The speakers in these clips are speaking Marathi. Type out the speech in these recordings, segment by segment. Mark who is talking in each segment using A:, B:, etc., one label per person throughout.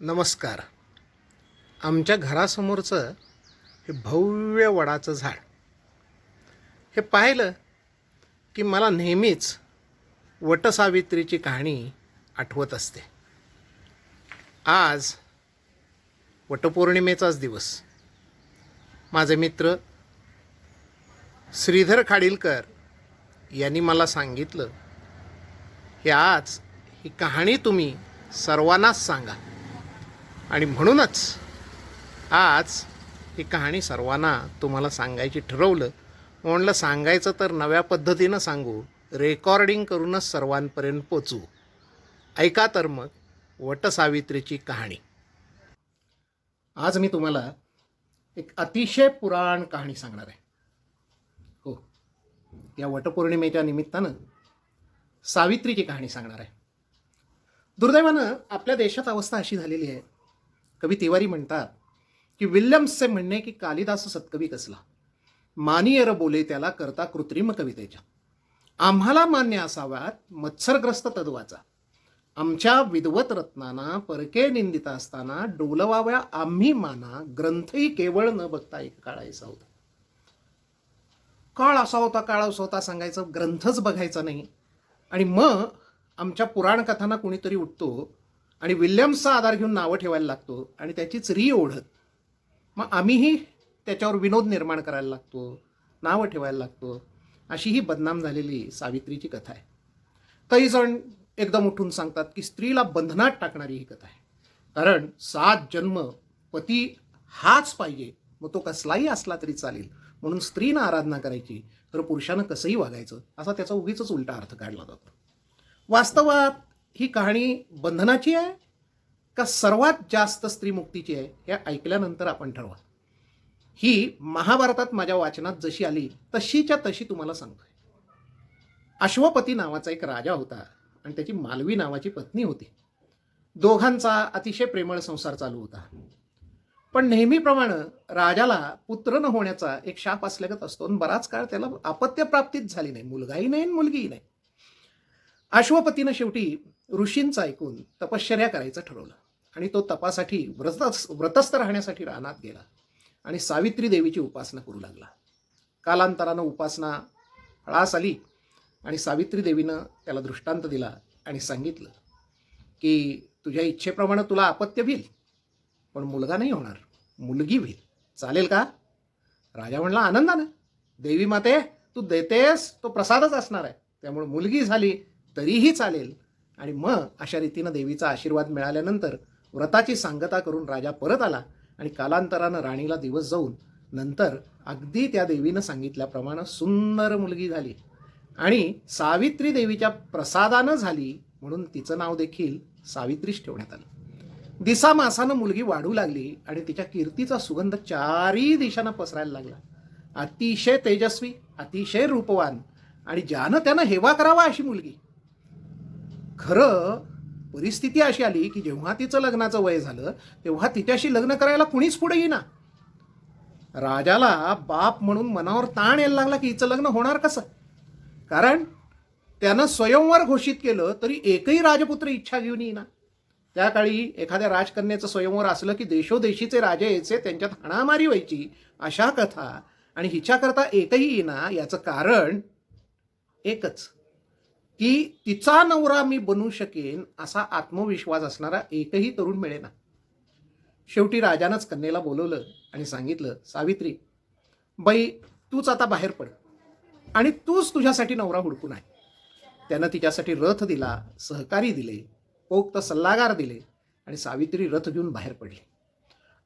A: नमस्कार. आमच्या घरासमोरचं हे भव्य वडाचं झाड हे पाहिलं की मला नेहमीच वटसावित्रीची कहाणी आठवत असते. आज वटपौर्णिमेचाच दिवस. माझे मित्र श्रीधर खाडीलकर यांनी मला सांगितलं की आज ही कहाणी तुम्ही सर्वांनाच सांगा, आणि म्हणूनच आज ही कहाणी सर्वांना तुम्हाला सांगायची ठरवलं. म्हणलं सांगायचं तर नव्या पद्धतीनं सांगू, रेकॉर्डिंग करूनच सर्वांपर्यंत पोचू. ऐका तर मग वटसावित्रीची कहाणी. आज मी तुम्हाला एक अतिशय पुराण कहाणी सांगणार आहे. हो, या वटपौर्णिमेच्या निमित्तानं सावित्रीची कहाणी सांगणार आहे. दुर्दैवानं आपल्या देशात अवस्था अशी झालेली आहे. कवी तिवारी म्हणतात की विल्यम्सचे म्हणणे की कालिदास सत्कवी कसला, मानियर बोले त्याला करता कृत्रिम कवितेच्या. आम्हाला मान्य असाव्यात मत्सरग्रस्त तद्वाचा, आमच्या विद्वत रत्नांना परके निंदिता असताना डोलवाव्या आम्ही माना, ग्रंथही केवळ न बघता एक काळ असा होता. काळ असा होता, काळ असा होता सांगायचं, ग्रंथच बघायचा नाही. आणि मग आमच्या पुराण कथांना कुणीतरी उठतो आणि विल्यम्सचा आधार घेऊन नावं ठेवायला लागतो आणि त्याचीच ओढत मग आम्हीही त्याच्यावर विनोद निर्माण करायला लागतो, नावं ठेवायला लागतो. अशी ही बदनाम झालेली सावित्रीची कथा आहे. काही जण एकदम उठून सांगतात की स्त्रीला बंधनात टाकणारी ही कथा आहे, कारण 7 जन्म पती हाच पाहिजे, मग तो कसलाही असला तरी चालेल, म्हणून स्त्रीनं आराधना करायची, तर पुरुषानं कसंही वागायचं, असा त्याचा उगीच उलटा अर्थ काढला जातो. वास्तवात ही कहाणी बंधनाची आहे का सर्वात जास्त स्त्रीमुक्तीची आहे, हे ऐकल्यानंतर आपण ठरवा. ही महाभारतात माझ्या वाचनात जशी आली तशीच्या तशी तुम्हाला सांगतोय. अश्वपती नावाचा एक राजा होता आणि त्याची मालवी नावाची पत्नी होती. दोघांचा अतिशय प्रेमळ संसार चालू होता. पण नेहमीप्रमाणे राजाला पुत्र न होण्याचा एक शाप असल्यागत असतो आणि बराच काळ त्याला अपत्यप्राप्तीच झाली नाही, मुलगाही नाही मुलगीही नाही. अश्वपतीनं शेवटी ऋषींचं ऐकून तपश्चर्या करायचं ठरवलं आणि तो तपासाठी व्रतस्थ राहण्यासाठी रानात गेला आणि सावित्री देवीची उपासना करू लागला. कालांतरानं उपासना हळास आली आणि सावित्री देवीनं त्याला दृष्टांत दिला आणि सांगितलं की तुझ्या इच्छेप्रमाणे तुला अपत्य होईल, पण मुलगा नाही होणार, मुलगी होईल, चालेल का? राजा म्हणला आनंदानं. देवी माते, तू देतेस तो प्रसादच असणार आहे, त्यामुळे मुलगी झाली तरीही चालेल. आणि मग अशा रीतीनं देवीचा आशीर्वाद मिळाल्यानंतर व्रताची सांगता करून राजा परत आला आणि कालांतरानं राणीला दिवस जाऊन नंतर अगदी त्या देवीनं सांगितल्याप्रमाणे सुंदर मुलगी झाली आणि सावित्री देवीच्या प्रसादानं झाली, म्हणून तिचं नाव देखील सावित्रीच ठेवण्यात आलं. दिसामासानं मुलगी वाढू लागली आणि तिच्या कीर्तीचा सुगंध 4ही दिशांना पसरायला लागला. अतिशय तेजस्वी, अतिशय रूपवान आणि ज्यानं त्यानं हेवा करावा अशी मुलगी. खरं परिस्थिती अशी आली की जेव्हा तिचं लग्नाचं वय झालं तेव्हा तिच्याशी लग्न करायला कुणीच पुढे येईना. राजाला बाप म्हणून मनावर ताण यायला लागला की हिचं लग्न होणार कसं, कारण त्यानं स्वयंवर घोषित केलं तरी एकही राजपुत्र इच्छा घेऊन येईना. त्या काळी एखाद्या राजकन्याचं स्वयंवर असलं की देशोदेशीचे राजे यायचे, त्यांच्यात हाणामारी व्हायची, अशा कथा. आणि हिच्याकरता एकही येईना. याचं कारण एकच की तिचा नवरा मी बनू शकेन असा आत्मविश्वास असणारा एकही तरुण मिळेना. शेवटी राजानंच कन्येला बोलवलं आणि सांगितलं, सावित्री बाई, तूच आता बाहेर पड आणि तूच तुझ्यासाठी नवरा हुडकून आहे. त्यानं तिच्यासाठी रथ दिला, सहकारी दिले, पोक्त सल्लागार दिले आणि सावित्री रथ घेऊन बाहेर पडली.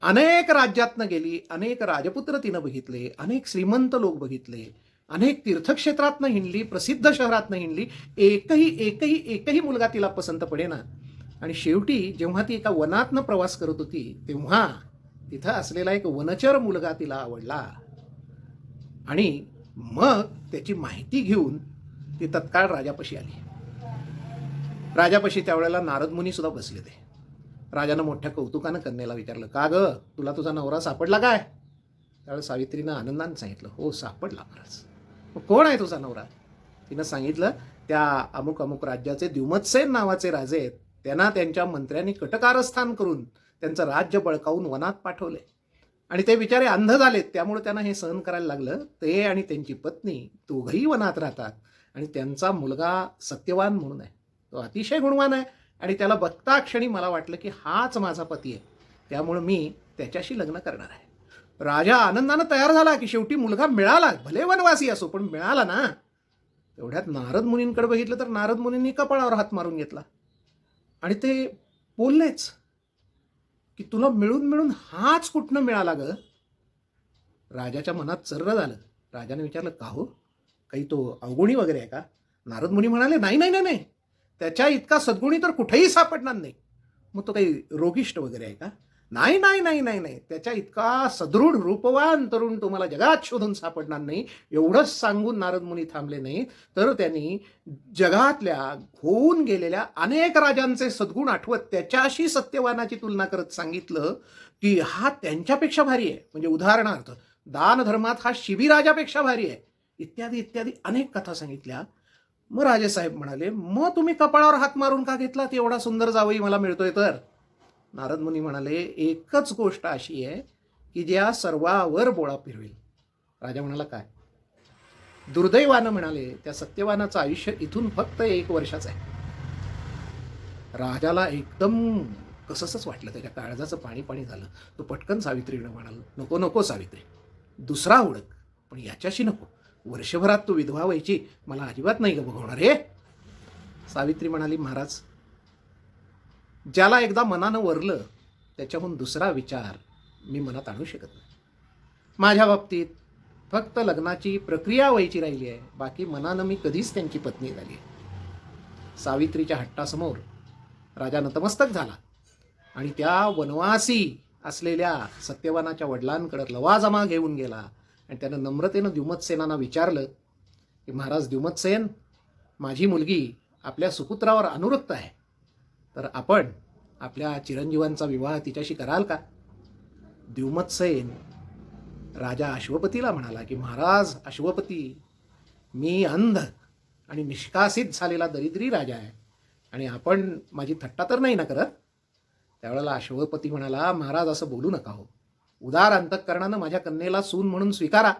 A: अनेक राज्यातनं गेली, अनेक राजपुत्र तिनं बघितले, अनेक श्रीमंत लोक बघितले, अनेक तीर्थक्षेत्रातनं हिंडली, प्रसिद्ध शहरातनं हिंडली, एकही मुलगा तिला पसंत पडेना. आणि शेवटी जेव्हा ती एका वनातनं प्रवास करत होती तेव्हा तिथं असलेला एक वनचर मुलगा तिला आवडला आणि मग त्याची माहिती घेऊन ती तत्काळ राजापाशी आली. राजापाशी त्यावेळेला नारद मुनी सुद्धा बसले ते. राजानं मोठ्या कौतुकानं कन्येला विचारलं, का ग, तुला तुझा नवरा सापडला काय? त्यावेळेस सावित्रीनं आनंदानं सांगितलं, हो सापडला महाराज. मग कोण आहे तुझा नवरा? तिनं सांगितलं, त्या अमुक अमुक राज्याचे द्युमत्सेन नावाचे राजे आहेत, त्यांना त्यांच्या मंत्र्यांनी कटकारस्थान करून त्यांचं राज्य बळकावून वनात पाठवले आणि ते बिचारे अंध झालेत, त्यामुळे त्यांना हे सहन करायला लागलं. ते आणि त्यांची पत्नी दोघंही वनात राहतात आणि त्यांचा मुलगा सत्यवान म्हणून आहे. तो अतिशय गुणवान आहे आणि त्याला बघता क्षणी मला वाटलं की हाच माझा पती आहे, त्यामुळं मी त्याच्याशी लग्न करणार आहे. राजा आनंदानं तयार झाला की शेवटी मुलगा मिळाला, भले वनवासी असो पण मिळाला ना. तेवढ्यात नारद मुनींकडे बघितलं तर नारद मुनींनी कपाळावर हात मारून घेतला आणि ते बोललेच की तुला मिळून मिळून हाच कुठनं मिळाला ग. राजाच्या मनात चर्र झालं. राजाने विचारलं, का हो, काही तो अवगुणी वगैरे आहे का? नारद मुनी म्हणाले, नाही नाही नाही नाही, त्याच्या इतका सद्गुणी तर कुठेही सापडणार नाही. मग तो काही रोगिष्ट वगैरे आहे का? नाही नाही नाही नाही नाही, त्याच्या इतका सदृढ रूपवान तरुण तुम्हाला जगात शोधून सापडणार नाही. एवढंच सांगून नारद मुनी थांबले नाही, तर त्यांनी जगातल्या होऊन गेलेल्या अनेक राजांचे सद्गुण आठवत त्याच्याशी सत्यवानाची तुलना करत सांगितलं की हा त्यांच्यापेक्षा भारी आहे. म्हणजे उदाहरणार्थ दानधर्मात हा शिबिराजापेक्षा भारी आहे, इत्यादी इत्यादी अनेक कथा सांगितल्या. मग राजेसाहेब म्हणाले, मग तुम्ही कपाळावर हात मारून का घेतलात? एवढा सुंदर जावई मला मिळतोय तर. नारद मुनी म्हणाले, एकच गोष्ट अशी आहे की ज्या सर्वावर बोळा फिरवेल. राजा म्हणाला, काय? दुर्दैवानं म्हणाले, त्या सत्यवानाचं आयुष्य इथून फक्त 1 वर्षाचं आहे. राजाला एकदम कसंच वाटलं, त्याच्या काळजाचं पाणी पाणी झालं. तो पटकन सावित्रीनं म्हणाला, नको नको सावित्री, दुसरा ओळख, पण याच्याशी नको. वर्षभरात तू विधवा व्हायची मला अजिबात नाही ग बघवणार हे. सावित्री म्हणाली, महाराज, ज्याला एकदा मनानं वरलं त्याच्याहून दुसरा विचार मी मनात आणू शकत नाही. माझ्या बाबतीत फक्त लग्नाची प्रक्रिया व्हायची राहिली आहे, बाकी मनानं मी कधीच त्यांची पत्नी झाली आहे. सावित्रीच्या हट्टासमोर राजा नतमस्तक झाला आणि त्या वनवासी असलेल्या सत्यवानाच्या वडिलांकडे लवाजमा घेऊन गेला आणि त्यानं नम्रतेनं द्युमतसेनांना विचारलं की महाराज द्युमतसेन, माझी मुलगी आपल्या सुपुत्रावर अनुरक्त आहे, तर आपण आपल्या चिरंजीवांचा विवाह तिच्याशी कराल का? द्युमतसेन राजा अश्वपतीला म्हणाला की महाराज अश्वपती, मी अंध आणि निष्कासित झालेला दरिद्री राजा आहे आणि आपण माझी थट्टा तर नाही ना करत? त्यावेळेला अश्वपती म्हणाला, महाराज असं बोलू नका हो, उदार अंतःकरणानं माझ्या कन्येला सून म्हणून स्वीकारा.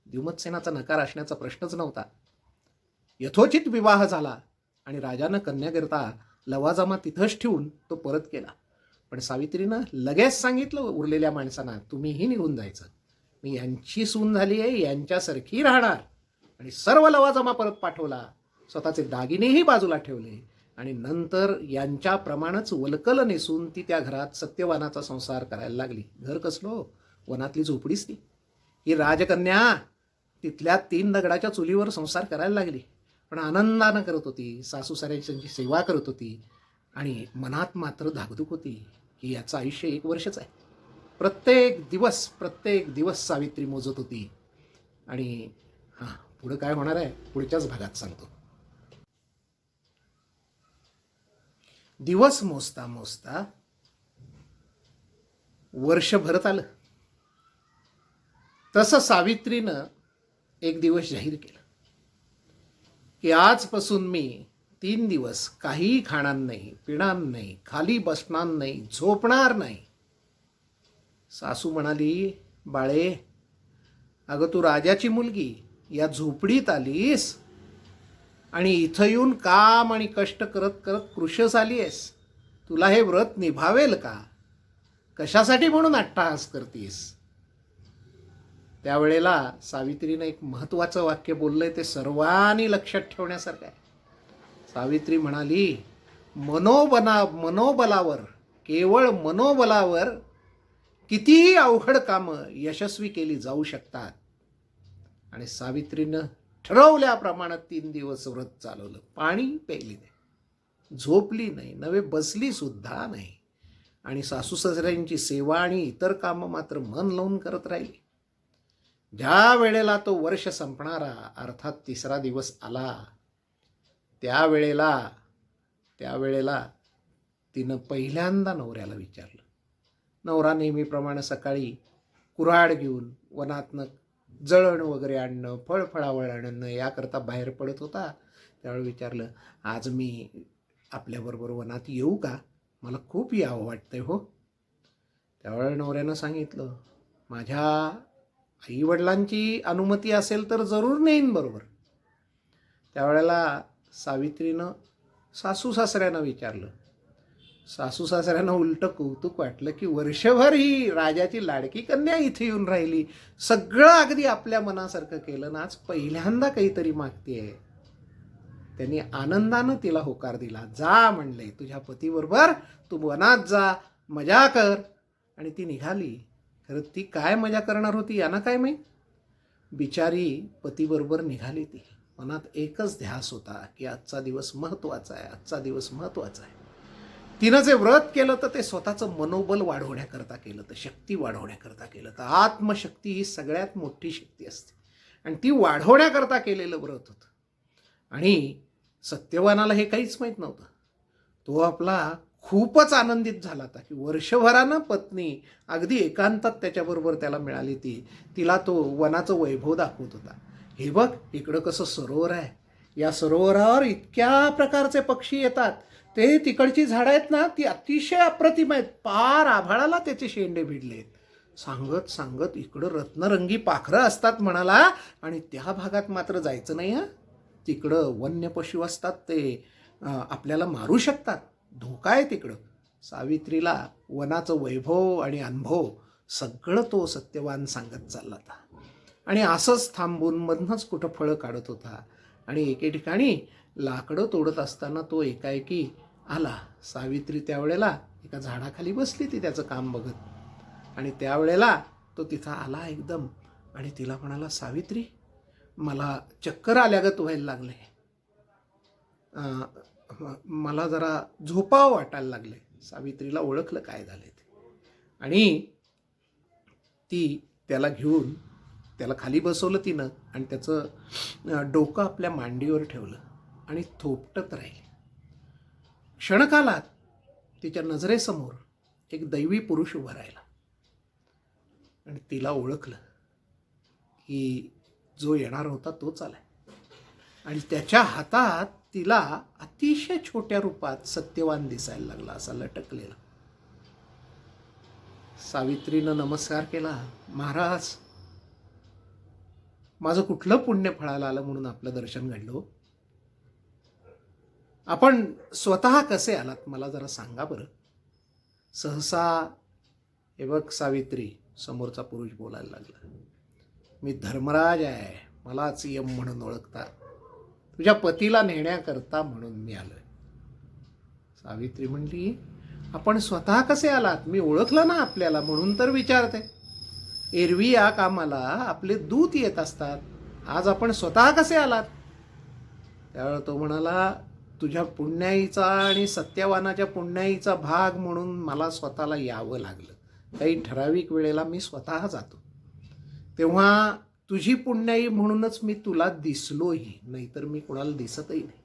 A: द्युमतसेनाचा नकार असण्याचा प्रश्नच नव्हता. यथोचित विवाह झाला आणि राजानं कन्याकरिता लवाजमा तिथंच ठेवून तो परत केला. पण सावित्रीनं लगेच सांगितलं उरलेल्या माणसांना, तुम्हीही निघून जायचं, मी यांची सून झाली आहे, यांच्यासारखी राहणार. आणि सर्व लवाजमा परत पाठवला, स्वतःचे दागिनेही बाजूला ठेवले आणि नंतर यांच्याप्रमाणेच वलकल नेसून ती त्या घरात सत्यवानाचा संसार करायला लागली. घर कसलो? वनातली झोपडीच ती. ही राजकन्या तिथल्या 3 दगडाच्या चुलीवर संसार करायला लागली, पण आनंदानं करत होती, सासूसाऱ्यांची सेवा करत होती आणि मनात मात्र धाकधूक होती की याचं आयुष्य 1 वर्षच आहे. प्रत्येक दिवस सावित्री मोजत होती. आणि हां, पुढं काय होणार आहे पुढच्याच भागात सांगतो. दिवस मोजता मोजता वर्ष भरत आलं. तसं सावित्रीनं एक दिवस जाहीर केलं की आजपासून मी 3 दिवस काही खाणार नाही, पिणार नाही, खाली बसणार नाही, झोपणार नाही. सासू म्हणाली, बाळे, अगं तू राजाची मुलगी या झोपडीत आलीस आणि इथं येऊन काम आणि कष्ट करत करत कृशस आली आहेस, तुला हे व्रत निभावेल का? कशासाठी म्हणून अट्टहास करतीस? त्यावेळेला सावित्रीनं एक महत्त्वाचं वाक्य बोललंय, ते सर्वांनी लक्षात ठेवण्यासारखं आहे. सावित्री म्हणाली, मनोबलावर, केवळ मनोबलावर कितीही अवघड कामं यशस्वी केली जाऊ शकतात. आणि सावित्रीनं ठरवल्याप्रमाणे 3 दिवस व्रत चालवलं. पाणी प्यायली नाही, झोपली नाही, नवे बसली सुद्धा नाही आणि सासूसासऱ्यांची सेवा आणि इतर कामं मात्र मन लावून करत राहिली. ज्या वेळेला तो वर्ष संपणारा अर्थात 3रा दिवस आला, त्यावेळेला तिनं पहिल्यांदा नवऱ्याला विचारलं. नवरा नेहमीप्रमाणे सकाळी कुऱ्हाड घेऊन वनातनं जळण वगैरे आणणं, फळफळावळ आणणं याकरता बाहेर पडत होता. त्यावेळी विचारलं, आज मी आपल्याबरोबर वनात येऊ का? मला खूप यावं वाटतंय हो. त्यावेळेला नवऱ्यानं सांगितलं, माझ्या आईवडिलांची अनुमती असेल तर जरूर नेईन बरोबर. त्यावेळेला सावित्रीनं सासू सासऱ्यांना विचारलं. सासू सासऱ्यांना उलटं कौतुक वाटलं की वर्षभर ही राजाची लाडकी कन्या इथे येऊन राहिली, सगळं अगदी आपल्या मनासारखं केलं ना, आज पहिल्यांदा काहीतरी मागतेय. त्यांनी आनंदानं तिला होकार दिला. जा म्हणले, तुझ्या पतीबरोबर तू वनात जा, मजा कर. आणि ती निघाली. खरं ती काय मजा करणार होती यांना काय माहीत. बिचारी पतीबरोबर निघाली. ती मनात एकच ध्यास होता की आजचा दिवस महत्त्वाचा आहे, आजचा दिवस महत्त्वाचा आहे. तिनं जे व्रत केलं तर ते स्वतःचं मनोबल वाढवण्याकरता केलं, तर शक्ती वाढवण्याकरता केलं. तर आत्मशक्ती ही सगळ्यात मोठी शक्ती असते आणि ती वाढवण्याकरता केलेलं व्रत होतं. आणि सत्यवानाला हे काहीच माहीत नव्हतं. तो आपला खूपच आनंदित झाला होता की वर्षभरानं पत्नी अगदी एकांतात त्याच्याबरोबर त्याला मिळाली. तिला तो वनाचं वैभव दाखवत होता. हे बघ, इकडं कसं सरोवर आहे, या सरोवरावर इतक्या प्रकारचे पक्षी येतात, ते तिकडची झाडं आहेत ना, ती अतिशय अप्रतिम आहेत, पार आभाळाला त्याचे शेंडे भिडले आहेत. सांगत सांगत इकडं रत्नरंगी पाखरं असतात म्हणाला, आणि त्या भागात मात्र जायचं नाही हां, तिकडं वन्य पशु असतात, ते आपल्याला मारू शकतात, धोका आहे तिकडं. सावित्रीला वनाचं वैभव आणि अनुभव सगळं तो सत्यवान सांगत चालला होता. आणि असंच थांबून मधनंच कुठं फळं काढत होता. आणि एके ठिकाणी लाकडं तोडत असताना तो एकाएकी आला. सावित्री त्यावेळेला एका झाडाखाली बसली, ती त्याचं काम बघत. आणि त्यावेळेला तो तिथं आला एकदम आणि तिला म्हणाला, सावित्री, मला चक्कर आल्यागत व्हायला लागले, मला जरा झोपावं वाटायला लागले. सावित्रीला ओळखलं काय झालं ते. आणि ती त्याला घेऊन त्याला खाली बसवलं तिनं आणि त्याचं डोकं आपल्या मांडीवर ठेवलं आणि थोपटत राहील. क्षणकालात तिच्या नजरेसमोर एक दैवी पुरुष उभा राहिला आणि तिला ओळखलं की जो येणार होता तोच आलाय. आणि त्याच्या हातात तिला अतिशय छोट्या रूपात सत्यवान दिसायला लागला, असा लटकलेला. सावित्रीनं नमस्कार केला. महाराज, माझं कुठलं पुण्य फळाला आलं म्हणून आपलं दर्शन घडलं? आपण स्वतः कसे आलात मला जरा सांगा बरं. सहसा हे बघ सावित्री, समोरचा पुरुष बोलायला लागला, मी धर्मराज आहे, मलाच यम म्हणून ओळखतात, तुझ्या पतीला नेण्याकरता म्हणून मी आलोय. सावित्री म्हणली, आपण स्वतः कसे आलात? मी ओळखलं ना आपल्याला म्हणून तर विचारते. एरवी या कामाला आपले दूत येत असतात, आज आपण स्वतः कसे आलात? त्यावेळेला तो म्हणाला, तुझ्या पुण्याईचा आणि सत्यवानाच्या पुण्याईचा भाग म्हणून मला स्वतःला यावं लागलं. काही ठराविक वेळेला मी स्वतः जातो, तेव्हा तुझी पुण्याई म्हणूनच मी तुला दिसलोही, नाहीतर मी कोणाला दिसतही नाही.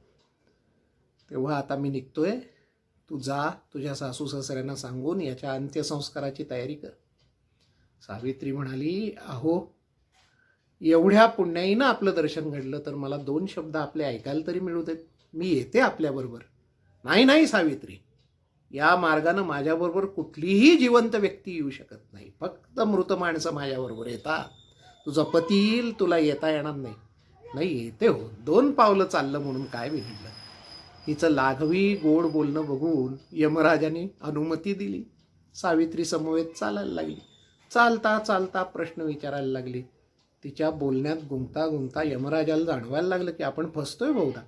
A: तेव्हा आता मी निघतोय, तू जा, तुझ्या सासू सासऱ्यांना सांगून याच्या अंत्यसंस्काराची तयारी कर. सावित्री म्हणाली, अहो, एवढ्या पुण्याईनं आपलं दर्शन घडलं तर मला 2 शब्द आपले ऐकायला तरी मिळू देत, मी येते आपल्याबरोबर. नाही नाही सावित्री, या मार्गानं माझ्याबरोबर कुठलीही जिवंत व्यक्ती येऊ शकत नाही, फक्त मृत माणसं माझ्याबरोबर येतात. तुझा पती येईल, तुला येता येणार नाही. नाही येते हो, 2 पावलं चाललं म्हणून काय बिघडलं. हिचं लाघवी गोड बोलणं बघून यमराजाने अनुमती दिली. सावित्री समवेत चालायला लागली. चालता चालता प्रश्न विचारायला लागली. तिच्या बोलण्यात गुंगता गुंगता यमराजाला जाणवायला लागलं की आपण फसतोय बहुधा.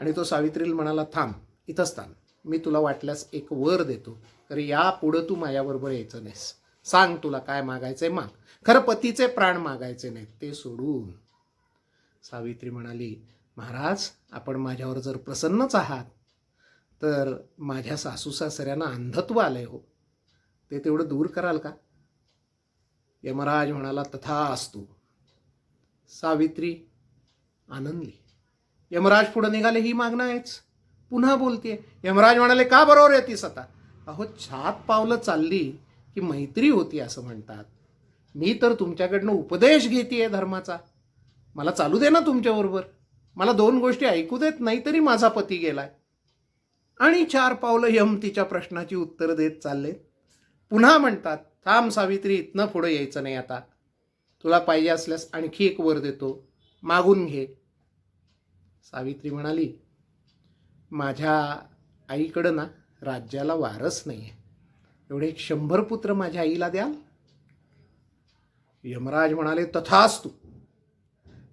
A: आणि तो सावित्रीला म्हणाला, थांब, इथंच थांब, मी तुला वाटल्यास एक वर देतो, तर या पुढं तू माझ्याबरोबर यायचं नाहीस. सांग तुला काय मागायचंय माग, खरं पतीचे प्राण मागायचे नाहीत, ते सोडून. सावित्री म्हणाली, महाराज, आपण माझ्यावर जर प्रसन्नच आहात तर माझ्या सासू सासऱ्यांना अंधत्व आलंय हो, ते तेवढं दूर कराल का? यमराज म्हणाला, तथास्तु. सावित्री आनंदली. यमराज पुढे निघाले, ही मागणं आहेच, पुन्हा बोलतेय. यमराज म्हणाले, का बरोबर येतीस आता? अहो, 7 पावलं चालली की मैत्री होती असं म्हणतात. मी तर तुमच्याकडनं उपदेश घेतेय धर्माचा, मला चालू दे ना तुमच्याबरोबर. मला 2 गोष्टी ऐकू देत नाही तरी माझा पती गेलाय. आणि 4 पावलं यम तिच्या प्रश्नाची उत्तर देत चालले. पुन्हा म्हणतात, थांब सावित्री, इथनं पुढं यायचं नाही आता. तुला पाहिजे असल्यास आणखी एक वर देतो, मागून घे. सावित्री म्हणाली, माझ्या आईकडं ना राज्याला वारस नाही आहे. एवढे 100 पुत्र माझ्या आईला द्याल? यमराज म्हणाले, तथास्तु.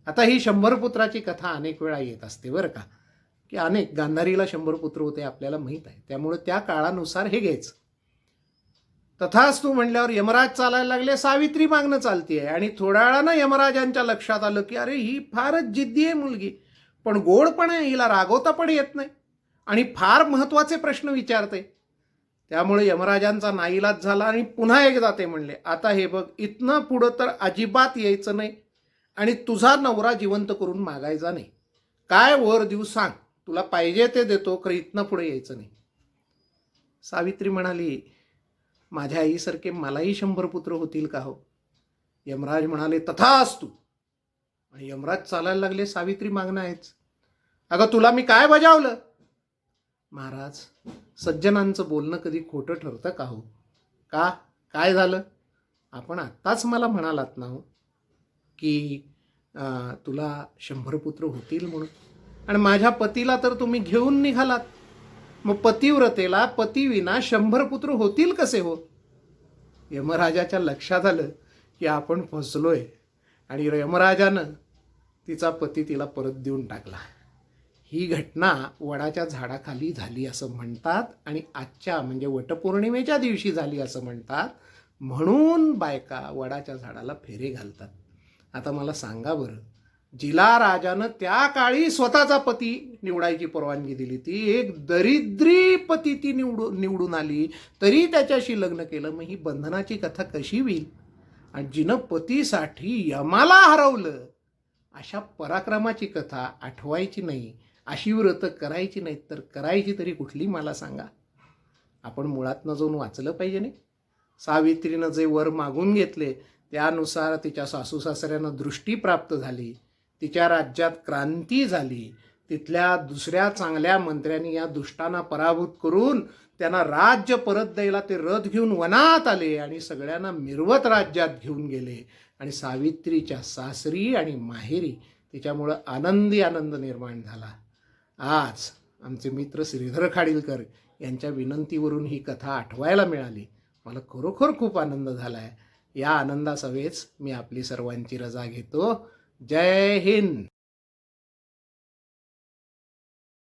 A: आता ही 100 पुत्राची कथा अनेक वेळा येत असते बरं का, की अनेक गांधारीला 100 पुत्र होते आपल्याला माहीत आहे. त्यामुळे त्या काळानुसार हे घ्यायचं. तथास्तु म्हणल्यावर यमराज चालायला लागले, सावित्री मागणं चालतीये. आणि थोड्या वेळानं यमराजांच्या लक्षात आलं की अरे ही फारच जिद्दी आहे मुलगी, पण गोड पण आहे, हिला रागवता पण येत नाही आणि फार महत्त्वाचे प्रश्न विचारते. त्यामुळे यमराजांचा नाईलाज झाला आणि पुन्हा एकदा ते म्हणले, आता हे बघ, इथनं पुढं तर अजिबात यायचं नाही आणि तुझा नवरा जिवंत करून मागायचा नाही. काय वर देऊ सांग, तुला पाहिजे ते देतो, खरं इथनं पुढे यायचं नाही. सावित्री म्हणाली, माझ्या आईसारखे मलाही 100 पुत्र होतील का हो? यमराज म्हणाले, तथास्तु. आणि यमराज चालायला लागले, सावित्री मागणं आहेच. अगं तुला मी काय बजावलं? महाराज, सज्जनांचं बोलणं कधी खोटं ठरतं का हो? का, काय झालं? आपण आत्ताच मला म्हणालात ना हो की तुला 100 पुत्र होतील म्हणून, आणि माझ्या पतीला तर तुम्ही घेऊन निघालात. मग पतिव्रतेला पतीविना 100 पुत्र होतील कसे हो? यमराजाच्या लक्षात आलं की आपण फसलोय आणि यमराजानं तिचा पती तिला परत देऊन टाकला. ही घटना वडाच्या झाडाखाली झाली असं म्हणतात आणि आजच्या म्हणजे वटपौर्णिमेच्या दिवशी झाली असं म्हणतात. म्हणून बायका वडाच्या झाडाला फेरे घालतात. आता मला सांगा बरं, जिला राजानं त्या काळी स्वतःचा पती निवडायची परवानगी दिली, ती एक दरिद्री पती ती निवडून आली, तरी त्याच्याशी लग्न केलं, मग ही बंधनाची कथा कशी होईल? आणि जिनं पतीसाठी यमाला हरवलं, अशा पराक्रमाची कथा आठवायची नाही, अशी व्रतं करायची नाहीत, तर करायची तरी कुठली मला सांगा. आपण मुळातनं जाऊन वाचलं पाहिजे नाही. सावित्रीनं जे वर मागून घेतले त्यानुसार तिच्या सासू सासऱ्यांना दृष्टी प्राप्त झाली, तिच्या राज्यात क्रांती झाली. तिथल्या दुसऱ्या चांगल्या मंत्र्यांनी या दुष्टांना पराभूत करून त्यांना राज्य परत द्यायला ते रथ घेऊन वनात आले आणि सगळ्यांना मिरवत राज्यात घेऊन गेले. आणि सावित्रीच्या सासरी आणि माहेरी तिच्यामुळं आनंद निर्माण झाला. आज आमचे मित्र श्रीधर खाडीलकर यांच्या विनंतीवरून ही कथा आठवायला मिळाली. मला खरोखर खूप आनंद झाला आहे. या आनंदासवेच मी आपली सर्वांची रजा घेतो. जय हिंद.